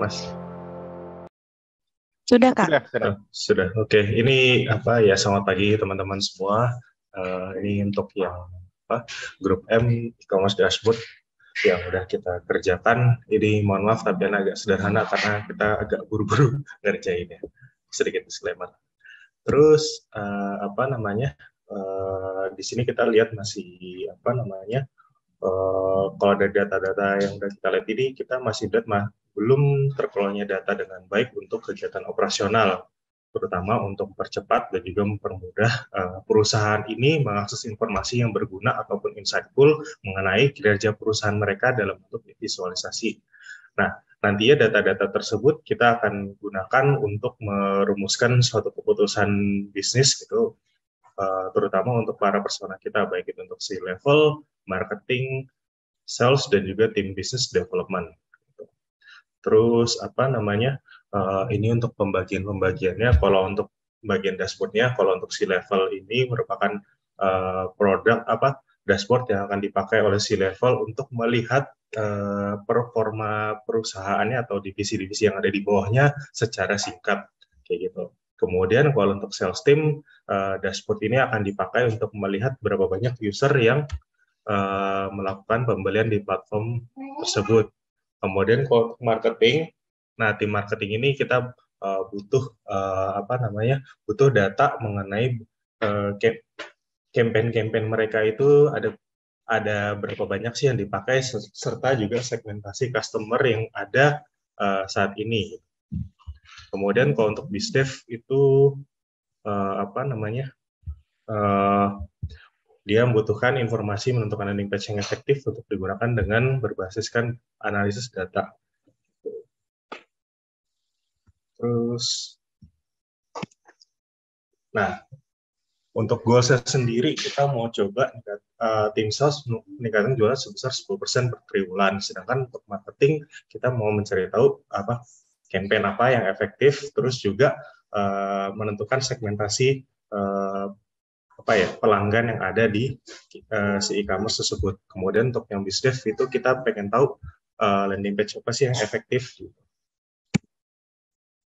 Mas? Sudah, Kak. Sudah. Oke, ini apa ya? Selamat pagi teman-teman semua. Ini untuk yang grup M e-commerce dashboard yang udah kita kerjakan. Ini mohon maaf tapi agak sederhana karena kita agak buru-buru ngerjainnya. Sedikit disclaimer. Terus di sini kita lihat masih kalau ada data-data yang udah kita lihat ini, kita masih belum terkelolanya data dengan baik untuk kegiatan operasional, terutama untuk mempercepat dan juga mempermudah perusahaan ini mengakses informasi yang berguna ataupun insightful mengenai kinerja perusahaan mereka dalam bentuk visualisasi. Nah, nantinya data-data tersebut kita akan gunakan untuk merumuskan suatu keputusan bisnis gitu, terutama untuk para persona kita, baik itu untuk C-level, marketing, sales, dan juga tim business development. Terus ini untuk pembagiannya, kalau untuk bagian dashboardnya, kalau untuk C-level ini merupakan produk dashboard yang akan dipakai oleh C-level untuk melihat performa perusahaannya atau divisi-divisi yang ada di bawahnya secara singkat, kayak gitu. Kemudian kalau untuk sales team, dashboard ini akan dipakai untuk melihat berapa banyak user yang melakukan pembelian di platform tersebut. Kemudian kalau untuk marketing, nah tim marketing ini kita butuh data mengenai campaign mereka itu ada berapa banyak sih yang dipakai, serta juga segmentasi customer yang ada saat ini. Kemudian kalau untuk BizDev itu dia membutuhkan informasi menentukan landing page yang efektif untuk digunakan dengan berbasiskan analisis data. Terus, nah, untuk goalsnya sendiri kita mau coba tim sales meningkatkan jualan sebesar 10% per triwulan. Sedangkan untuk marketing kita mau mencari tahu campaign apa yang efektif, terus juga menentukan segmentasi pelanggan yang ada di si e-commerce tersebut. Kemudian untuk yang BizDev itu kita pengen tahu landing page apa sih yang efektif.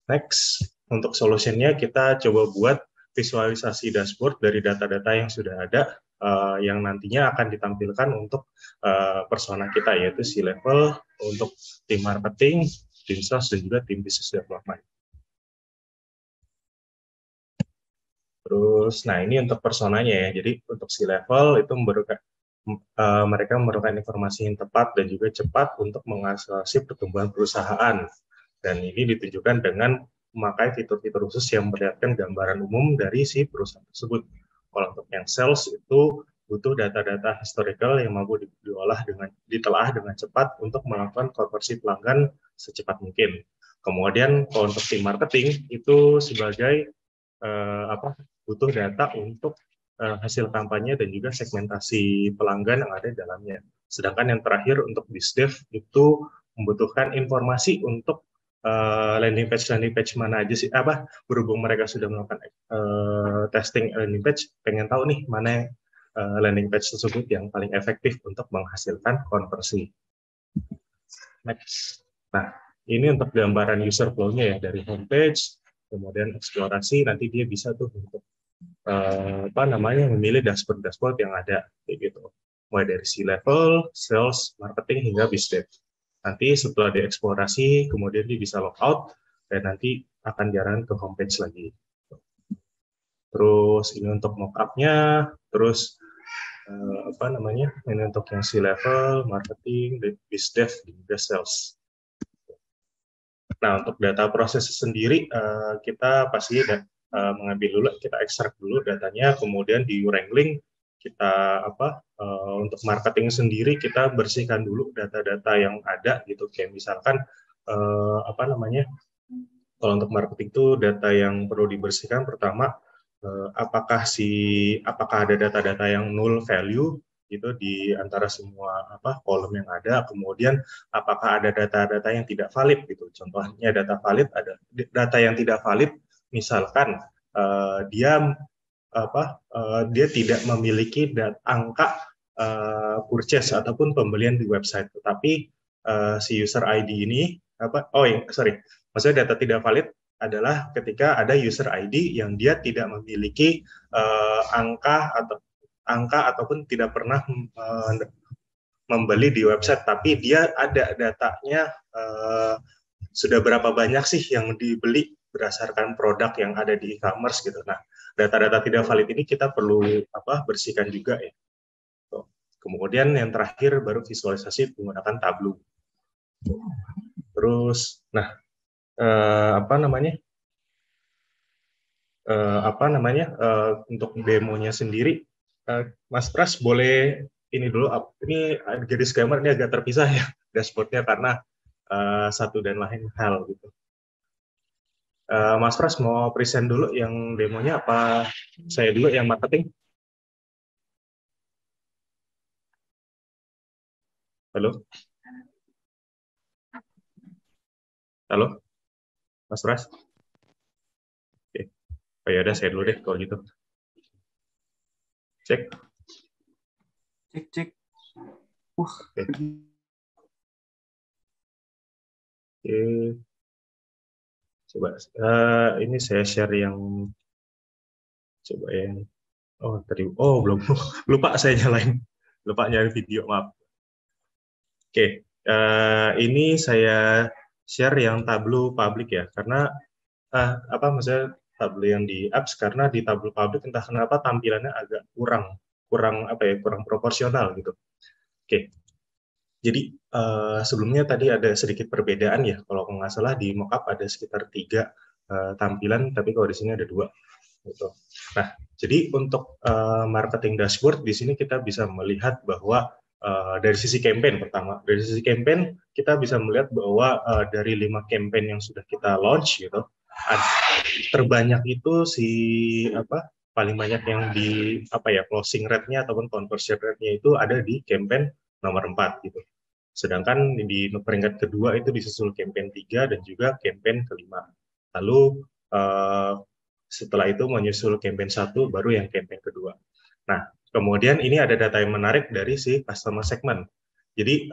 Next, untuk solutionnya kita coba buat visualisasi dashboard dari data-data yang sudah ada, yang nantinya akan ditampilkan untuk persona kita, yaitu C-level, untuk tim marketing, tim sales, dan juga tim business development. Terus, nah ini untuk personanya ya. Jadi untuk C-level itu mereka memerlukan informasi yang tepat dan juga cepat untuk mengakselerasi pertumbuhan perusahaan. Dan ini ditunjukkan dengan memakai fitur-fitur khusus yang memperlihatkan gambaran umum dari si perusahaan tersebut. Kalau untuk yang sales itu butuh data-data historical yang mampu ditelah dengan cepat untuk melakukan konversi pelanggan secepat mungkin. Kemudian kalau untuk tim marketing itu sebagai butuh data untuk hasil kampanye dan juga segmentasi pelanggan yang ada di dalamnya. Sedangkan yang terakhir untuk BizDev itu membutuhkan informasi untuk landing page mana aja sih, berhubung mereka sudah melakukan testing landing page, pengen tahu nih mana landing page tersebut yang paling efektif untuk menghasilkan konversi. Next. Nah, ini untuk gambaran user flow-nya ya, dari homepage, kemudian eksplorasi, nanti dia bisa tuh untuk memilih dashboard yang ada, kayak gitu. Mulai dari C-level, sales, marketing, hingga BizDev. Nanti setelah dieksplorasi, kemudian dia bisa logout, dan nanti akan diarahkan ke homepage lagi. Terus ini untuk mockup-nya, terus ini untuk yang C-level, marketing, BizDev, dan juga sales. Nah, untuk data proses sendiri, kita pasti mengambil dulu, kita ekstrak dulu datanya, kemudian di wrangling, kita untuk marketing sendiri, kita bersihkan dulu data-data yang ada, gitu. Kayak misalkan, kalau untuk marketing itu data yang perlu dibersihkan, pertama, apakah ada data-data yang null value, gitu di antara semua kolom yang ada, kemudian apakah ada data-data yang tidak valid gitu. Contohnya data yang tidak valid, misalkan dia tidak memiliki angka purchase ataupun pembelian di website, tetapi si user ID ini maksudnya data tidak valid adalah ketika ada user ID yang dia tidak memiliki angka ataupun tidak pernah membeli di website, tapi dia ada datanya sudah berapa banyak sih yang dibeli berdasarkan produk yang ada di e-commerce gitu. Nah, data-data tidak valid ini kita perlu bersihkan juga ya. Kemudian yang terakhir baru visualisasi menggunakan Tableau. Terus, nah untuk demonya sendiri, Mas Pras boleh ini dulu. Ini disclaimer, ini agak terpisah ya dashboardnya karena satu dan lain hal gitu. Mas Pras mau present dulu yang demonya apa saya dulu yang marketing? Halo? Halo? Mas Pras? Oke. Oh ya udah, saya dulu deh kalau gitu. Cek. Cek. Oke. Coba ini saya share yang belum lupa saya nyalain video, maaf. Oke, ini saya share yang Tableau public ya, karena maksudnya Tableau yang di apps, karena di Tableau public entah kenapa tampilannya agak kurang proporsional gitu. Oke. Jadi sebelumnya tadi ada sedikit perbedaan ya, kalau nggak salah di mockup ada sekitar 3 tampilan, tapi kalau di sini ada 2. Gitu. Nah, jadi untuk marketing dashboard di sini kita bisa melihat bahwa dari sisi campaign pertama, dari sisi campaign kita bisa melihat bahwa dari 5 campaign yang sudah kita launch gitu, terbanyak itu paling banyak yang di closing rate-nya ataupun conversion rate-nya itu ada di campaign nomor 4 gitu. Sedangkan di peringkat kedua itu disusul campaign 3 dan juga campaign kelima. Lalu setelah itu menyusul campaign 1 baru yang campaign kedua. Nah, kemudian ini ada data yang menarik dari si customer segment. Jadi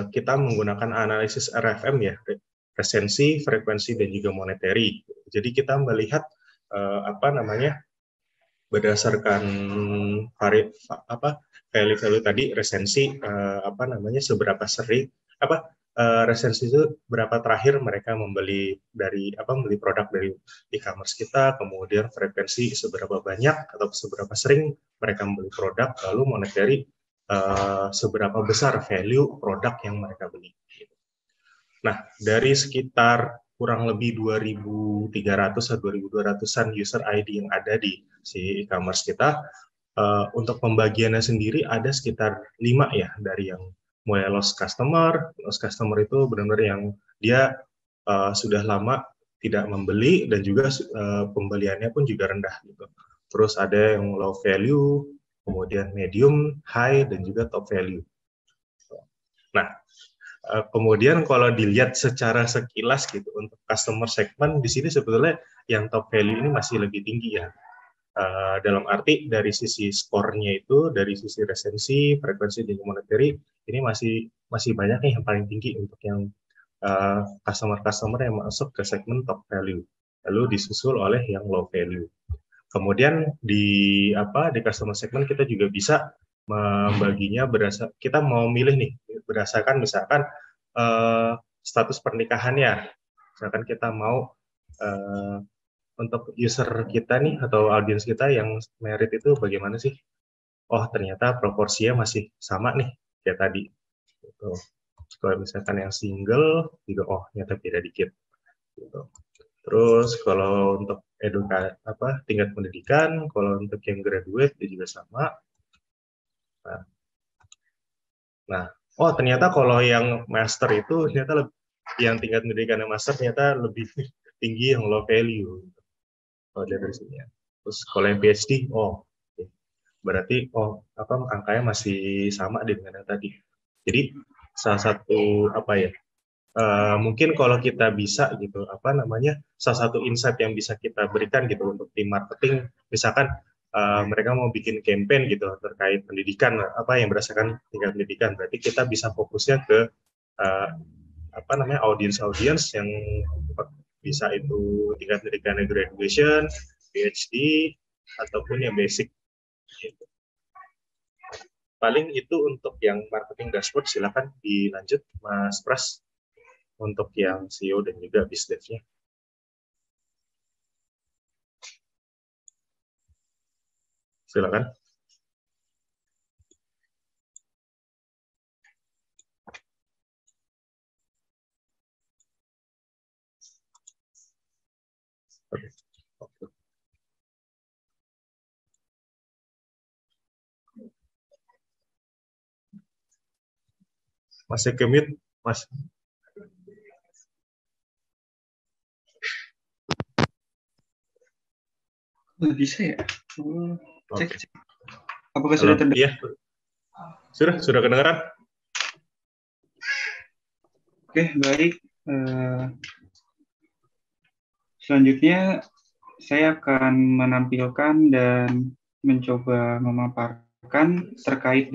kita menggunakan analisis RFM ya, resensi, frekuensi dan juga monetary. Jadi kita melihat berdasarkan value tadi, resensi seberapa sering resensi itu berapa terakhir mereka membeli produk dari e-commerce kita, kemudian frekuensi seberapa banyak atau seberapa sering mereka membeli produk, lalu monetary seberapa besar value produk yang mereka beli. Nah, dari sekitar kurang lebih 2.300 atau 2.200-an user ID yang ada di si e-commerce kita, untuk pembagiannya sendiri ada sekitar 5 ya, dari yang mulai lost customer itu benar-benar yang dia sudah lama tidak membeli dan juga pembeliannya pun juga rendah gitu. Terus ada yang low value, kemudian medium, high, dan juga top value. Nah, kemudian kalau dilihat secara sekilas gitu untuk customer segment di sini sebetulnya yang top value ini masih lebih tinggi ya. Dalam arti dari sisi skornya itu, dari sisi resensi, frekuensi dan monetary ini masih banyak nih yang paling tinggi untuk yang customer yang masuk ke segmen top value. Lalu disusul oleh yang low value. Kemudian di customer segment kita juga bisa membaginya kita mau milih nih berdasarkan misalkan status pernikahannya. Misalkan kita mau untuk user kita nih atau audiens kita yang married itu bagaimana sih? Oh, ternyata proporsinya masih sama nih kayak tadi. Gitu. Kalau misalkan yang single juga ternyata beda dikit. Gitu. Terus kalau untuk tingkat pendidikan, kalau untuk yang graduate dia juga sama. Nah, ternyata kalau yang master itu ternyata yang tingkat pendidikan yang master ternyata lebih tinggi yang low value. Kalau dari sini. Terus kalau yang PhD, berarti angkanya masih sama dengan yang tadi. Jadi salah satu mungkin kalau kita bisa gitu salah satu insight yang bisa kita berikan gitu untuk tim marketing, misalkan mereka mau bikin campaign gitu terkait pendidikan, apa yang berdasarkan tingkat pendidikan. Berarti kita bisa fokusnya ke audiens yang bisa itu tingkat pendidikan graduation, PhD, ataupun yang basic. Gitu. Paling itu untuk yang marketing dashboard, silakan dilanjut Mas Pras untuk yang CEO dan juga BizDev-nya. Silakan. Masih ke-mute, Mas. Nggak bisa ya? Cek. Oke. Apakah sudah terdengar? Iya. Sudah kedengaran? Oke, baik. Selanjutnya, saya akan menampilkan dan mencoba memaparkan terkait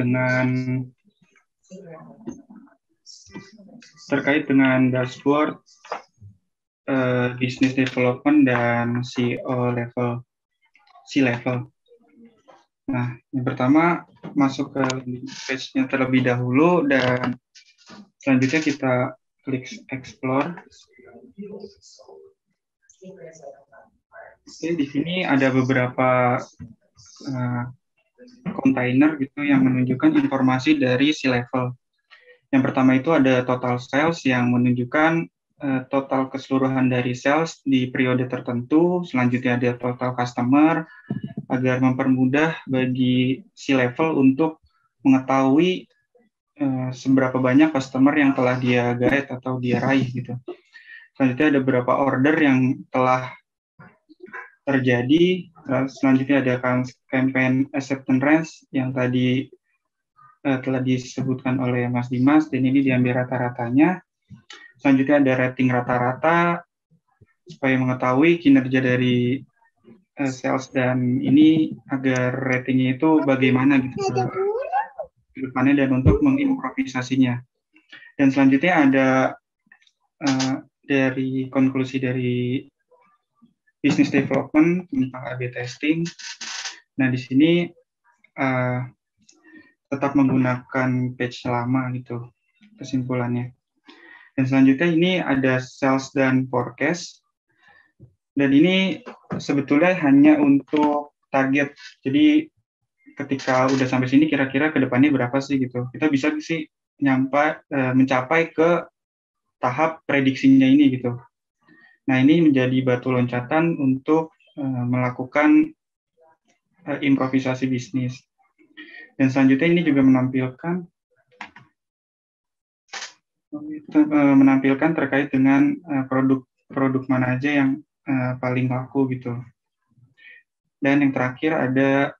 dashboard business development dan C-level. Nah, yang pertama masuk ke page-nya terlebih dahulu dan selanjutnya kita klik explore. Oke, di sini ada beberapa kontainer gitu yang menunjukkan informasi dari C-level. Yang pertama itu ada total sales yang menunjukkan total keseluruhan dari sales di periode tertentu. Selanjutnya ada total customer agar mempermudah bagi C-level untuk mengetahui seberapa banyak customer yang telah dia guide atau dia raih gitu. Selanjutnya ada beberapa order yang telah terjadi. Selanjutnya ada campaign acceptance rate yang tadi telah disebutkan oleh Mas Dimas, dan ini diambil rata-ratanya. Selanjutnya ada rating rata-rata supaya mengetahui kinerja dari sales dan ini agar ratingnya itu bagaimana gitu ke depannya dan untuk mengimprovisasinya. Dan selanjutnya ada dari konklusi dari business development tentang A/B testing. Nah, di sini tetap menggunakan page lama gitu kesimpulannya. Dan selanjutnya ini ada sales dan forecast. Dan ini sebetulnya hanya untuk target. Jadi ketika udah sampai sini kira-kira ke depannya berapa sih gitu. Kita bisa sih mencapai ke tahap prediksinya ini gitu. Nah, ini menjadi batu loncatan untuk melakukan improvisasi bisnis. Dan selanjutnya ini juga menampilkan terkait dengan produk mana aja yang paling laku gitu. Dan yang terakhir ada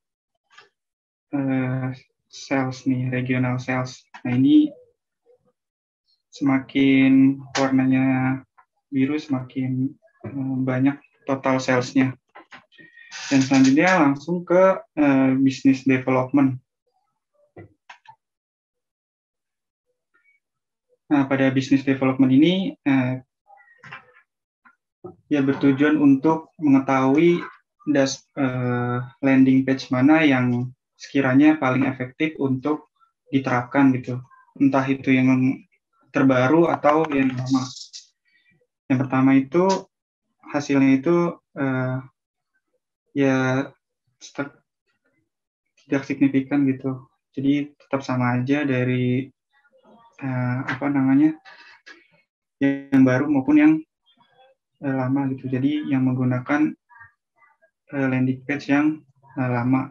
sales nih, regional sales. Nah, ini semakin warnanya biru semakin banyak total sales-nya. Dan selanjutnya langsung ke business development. Nah, pada business development ini ya bertujuan untuk mengetahui landing page mana yang sekiranya paling efektif untuk diterapkan gitu. Entah itu yang terbaru atau yang lama. Yang pertama itu hasilnya itu ya tidak signifikan gitu. Jadi tetap sama aja dari yang baru maupun yang lama gitu. Jadi yang menggunakan landing page yang lama.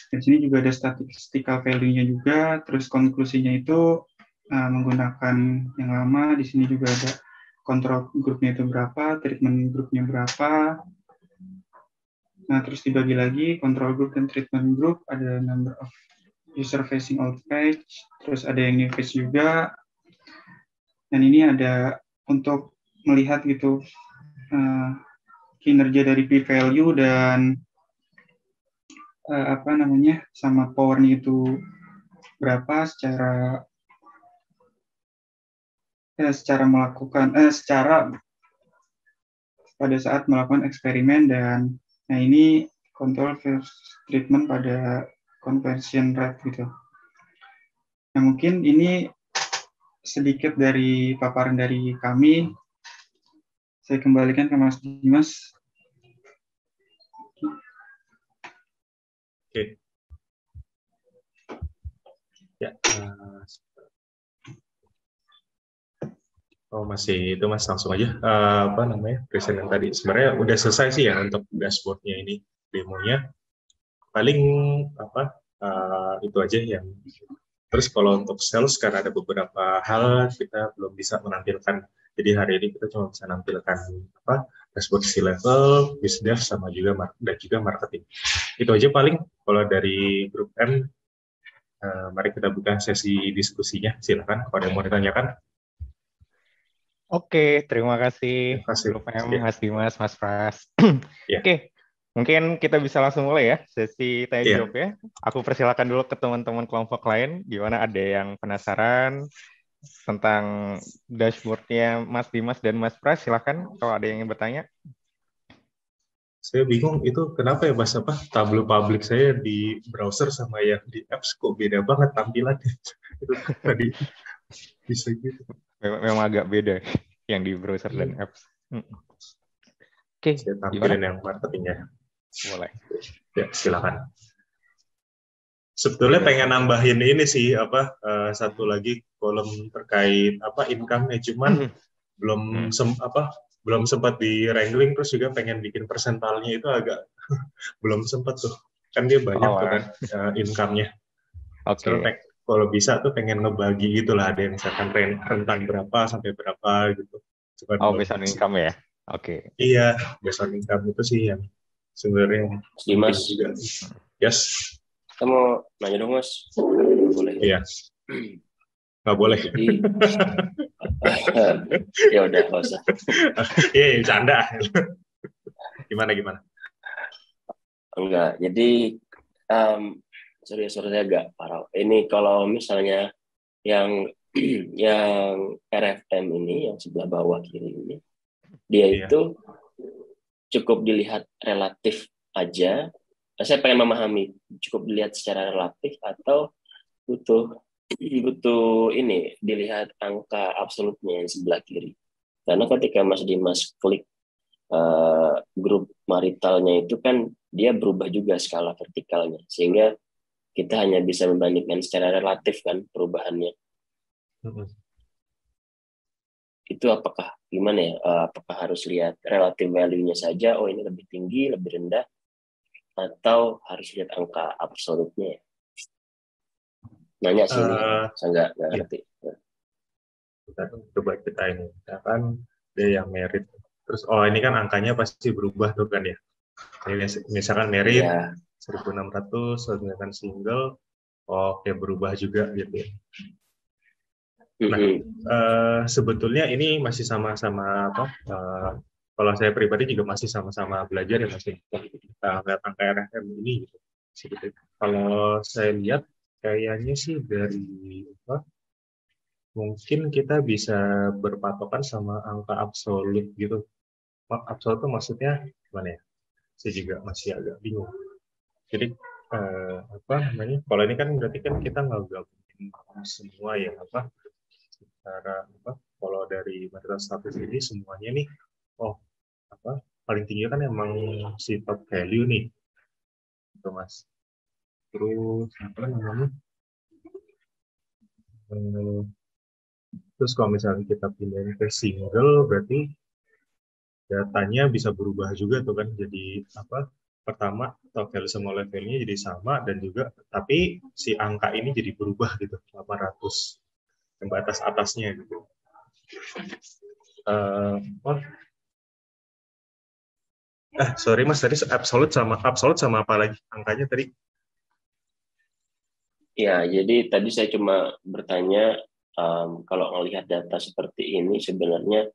Di sini juga ada statistical value-nya juga, terus konklusinya itu menggunakan yang lama. Di sini juga ada control grupnya itu berapa, treatment grupnya berapa. Nah, terus dibagi lagi control group dan treatment group, ada number of user facing out page, terus ada yang new page juga. Dan ini ada untuk melihat gitu kinerja dari p-value dan sama powernya itu berapa secara pada saat melakukan eksperimen, dan ini kontrol versus treatment pada conversion rate gitu. Nah, mungkin ini sedikit dari paparan dari kami. Saya kembalikan ke Mas Dimas. Oke. Ya. Masih itu Mas, langsung aja present yang tadi. Sebenarnya udah selesai sih ya untuk dashboardnya ini, demonya. Paling itu aja yang. Terus kalau untuk sales, karena ada beberapa hal kita belum bisa menampilkan. Jadi hari ini kita cuma bisa menampilkan dashboard C-level, BizDev, sama juga marketing. Itu aja paling. Kalau dari grup M, mari kita buka sesi diskusinya. Silakan kalau ada yang mau ditanyakan. Oke, terima kasih Grup M, ya. Mas Dimas, Mas Pras. Ya. Oke, mungkin kita bisa langsung mulai ya sesi tanya Ya. jawab ya. Aku persilakan dulu ke teman-teman kelompok lain, gimana ada yang penasaran tentang dashboardnya Mas Dimas dan Mas Pras, silakan kalau ada yang ingin bertanya. Saya bingung itu kenapa ya Mas, tableau publik saya di browser sama yang di apps kok beda banget tampilannya. Itu tadi bisa gitu. Memang agak beda yang di browser dan apps. Oke, saya tampilin yang marketingnya. Boleh. Ya, silakan. Sebetulnya pengen nambahin ini sih satu lagi kolom terkait income-nya, cuman belum sempat di wrangling, terus juga pengen bikin persentalnya itu agak belum sempat tuh. Kan dia banyak tuh kan income-nya. Oke. Kalau bisa tuh pengen ngebagi gitu lah, ada yang misalkan rentang berapa sampai berapa gitu. Based on income ya? Oke. Iya, based on income itu sih yang sebenarnya Dimas juga. Yes. Kita mau nanya dong Mas. Boleh? Iya. Nggak boleh. Jadi, ya udah nggak usah. Iya, canda. Gimana? Enggak. Jadi sorry saya agak parah. Ini kalau misalnya yang RFM ini, yang sebelah bawah kiri ini, dia itu cukup dilihat relatif aja. Saya pengen memahami, cukup dilihat secara relatif atau butuh ini dilihat angka absolutnya yang sebelah kiri. Karena ketika Mas Dimas klik grup maritalnya itu kan dia berubah juga skala vertikalnya, sehingga kita hanya bisa membandingkan secara relatif kan perubahannya. Itu apakah gimana ya? Apakah harus lihat relative value-nya saja? Oh ini lebih tinggi, lebih rendah, atau harus lihat angka absolutnya? Nanya sih ini, saya nggak ngerti. Kita coba kita ini, kan dia yang merit. Terus ini kan angkanya pasti berubah tuh kan ya. Misalkan merit 1.600, sedangkan single, oke berubah juga gitu ya. Nah, sebetulnya ini masih sama-sama kalau saya pribadi juga masih sama-sama belajar ya, masih lihat angka RFM ini gitu. Kalau saya lihat kayaknya sih dari mungkin kita bisa berpatokan sama angka absolut gitu. Absolut itu maksudnya gimana ya? Saya juga masih agak bingung. Jadi kalau ini kan berarti kan kita nggak gabungin semua ya secara kalau dari material status ini semuanya nih paling tinggi kan emang si top value nih itu Mas. Terus terus kalau misalnya kita pindahin ke single, berarti datanya bisa berubah juga tuh kan, jadi pertama top value sama levelnya jadi sama, dan juga tapi si angka ini jadi berubah gitu, 800 yang batas atasnya gitu. Sorry Mas, tadi absolut sama apa lagi angkanya tadi? Ya, jadi tadi saya cuma bertanya kalau melihat data seperti ini sebenarnya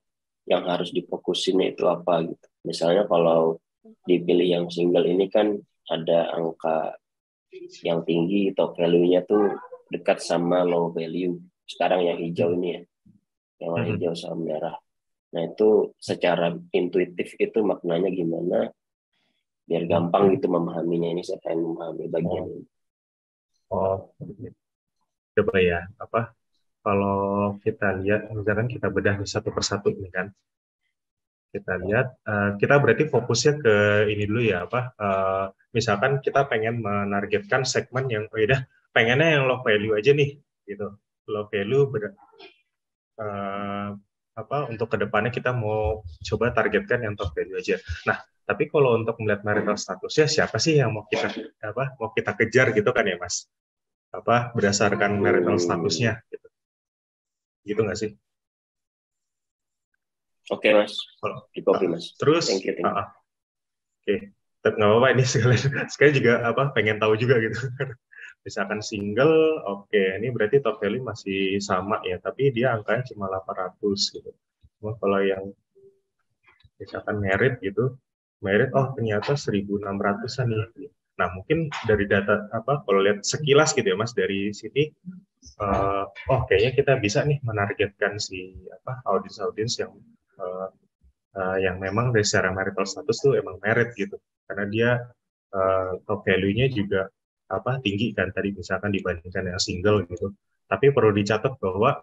yang harus difokusin itu apa gitu. Misalnya kalau dipilih yang single ini kan ada angka yang tinggi top value-nya tuh dekat sama low value. Sekarang yang hijau ini ya, yang warna hijau sama merah. Nah itu secara intuitif itu maknanya gimana? Biar gampang gitu memahaminya. Ini saya pengen memahami bagian ini. Oh, coba ya, kalau kita lihat, misalkan kita bedah satu persatu ini kan, kita lihat, kita berarti fokusnya ke ini dulu ya, misalkan kita pengen menargetkan segmen yang, pengennya yang low value aja nih, gitu. Low value, untuk kedepannya kita mau coba targetkan yang top value aja. Nah, tapi kalau untuk melihat marital statusnya, siapa sih yang mau kita kejar gitu kan ya, Mas? Berdasarkan marital statusnya, gitu nggak sih? Oke Mas, di copy Mas. Terus, thank you. Oke, tapi nggak apa-apa ini sekali juga pengen tahu juga gitu. Misalkan single, oke, ini berarti top value masih sama ya, tapi dia angkanya cuma 800 gitu. Cuma kalau yang misalkan merit gitu, ternyata 1.600-an nih. Nah, mungkin dari data kalau lihat sekilas gitu ya Mas dari sini, kayaknya kita bisa nih menargetkan si audiens yang memang dari secara marital status tuh emang merit gitu, karena dia top value-nya juga tinggi kan tadi misalkan dibandingkan yang single gitu. Tapi perlu dicatat bahwa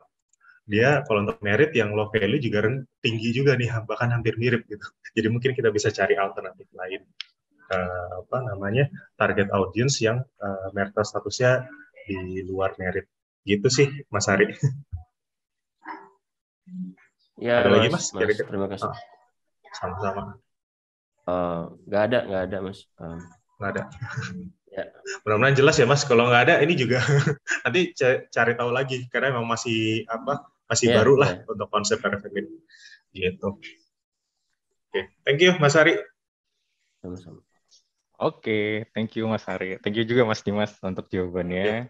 dia kalau untuk merit yang low value juga tinggi juga nih, bahkan hampir mirip gitu. Jadi mungkin kita bisa cari alternatif lain, target audience yang marital statusnya di luar merit gitu sih, Mas Ari. Ya, ada lagi Mas? Kira-kira? Terima kasih. Sama-sama. Nggak ada Mas. Nggak ada. Ya. Mudah-mudahan jelas ya Mas. Kalau nggak ada ini juga nanti cari tahu lagi karena memang masih baru lah untuk konsep RFM ini. Gitu. Oke, thank you Mas Ari. Sama-sama. Oke, thank you Mas Ari. Thank you juga Mas Dimas untuk jawabannya.